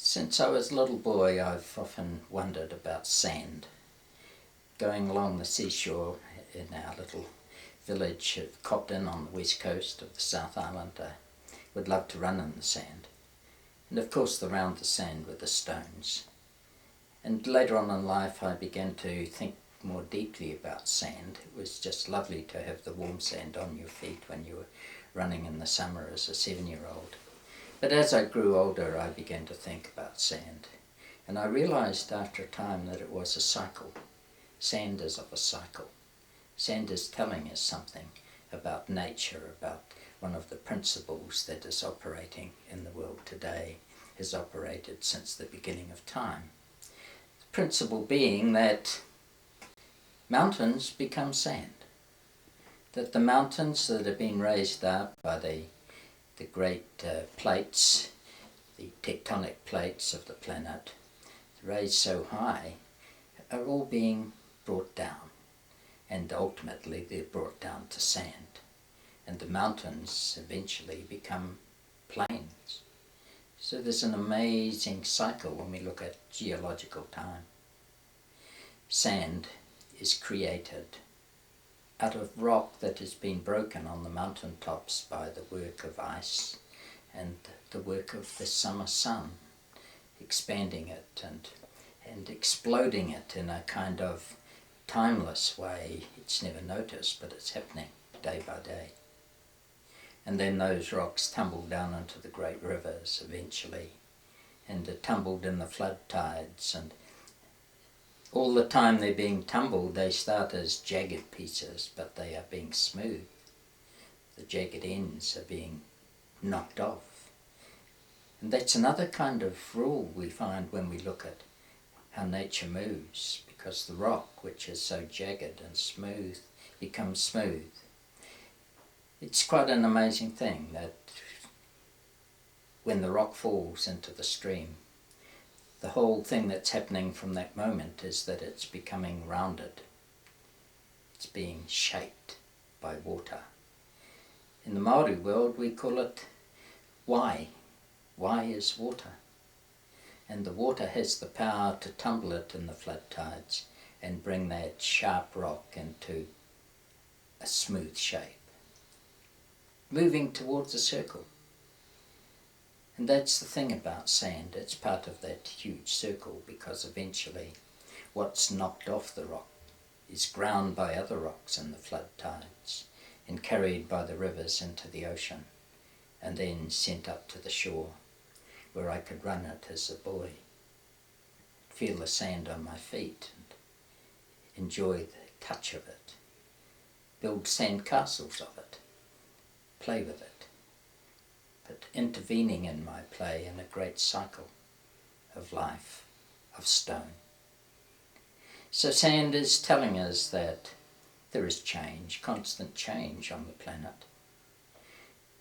Since I was a little boy, I've often wondered about sand. Going along the seashore in our little village of Cobden on the west coast of the South Island, I would love to run in the sand. And of course around the sand were the stones. And later on in life I began to think more deeply about sand. It was just lovely to have the warm sand on your feet when you were running in the summer as a 7-year-old. But as I grew older, I began to think about sand. And I realized after a time that it was a cycle. Sand is of a cycle. Sand is telling us something about nature, about one of the principles that is operating in the world today, has operated since the beginning of time. The principle being that mountains become sand. That the mountains that have been raised up by the great plates, the tectonic plates of the planet, raised so high, are all being brought down. And ultimately they're brought down to sand. And the mountains eventually become plains. So there's an amazing cycle when we look at geological time. Sand is created out of rock that has been broken on the mountain tops by the work of ice and the work of the summer sun, expanding it and exploding it in a kind of timeless way. It's never noticed, but it's happening day by day. And then those rocks tumble down into the great rivers eventually, and are tumbled in the flood tides, and all the time they're being tumbled, they start as jagged pieces, but they are being smoothed. The jagged ends are being knocked off. And that's another kind of rule we find when we look at how nature moves, because the rock, which is so jagged and smooth, becomes smooth. It's quite an amazing thing that when the rock falls into the stream, the whole thing that's happening from that moment is that it's becoming rounded. It's being shaped by water. In the Māori world we call it wai. Wai is water. And the water has the power to tumble it in the flood tides and bring that sharp rock into a smooth shape, moving towards a circle. And that's the thing about sand, it's part of that huge circle, because eventually what's knocked off the rock is ground by other rocks in the flood tides and carried by the rivers into the ocean and then sent up to the shore where I could run it as a boy, feel the sand on my feet and enjoy the touch of it, build sand castles of it, play with it. But intervening in my play in a great cycle of life, of stone. So sand is telling us that there is change, constant change on the planet.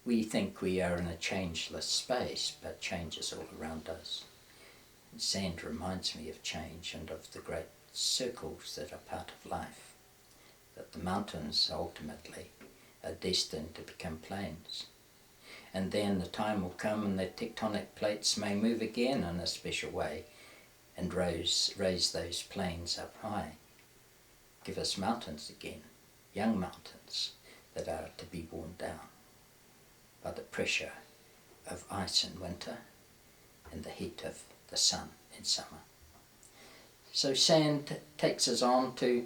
We think we are in a changeless space, but change is all around us. And sand reminds me of change and of the great circles that are part of life, that the mountains ultimately are destined to become plains. And then the time will come and the tectonic plates may move again in a special way and raise those plains up high. Give us mountains again, young mountains that are to be worn down by the pressure of ice in winter and the heat of the sun in summer. So sand takes us on to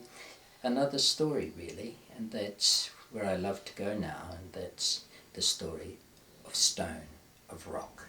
another story really, and that's where I love to go now, and that's the story of stone, of rock.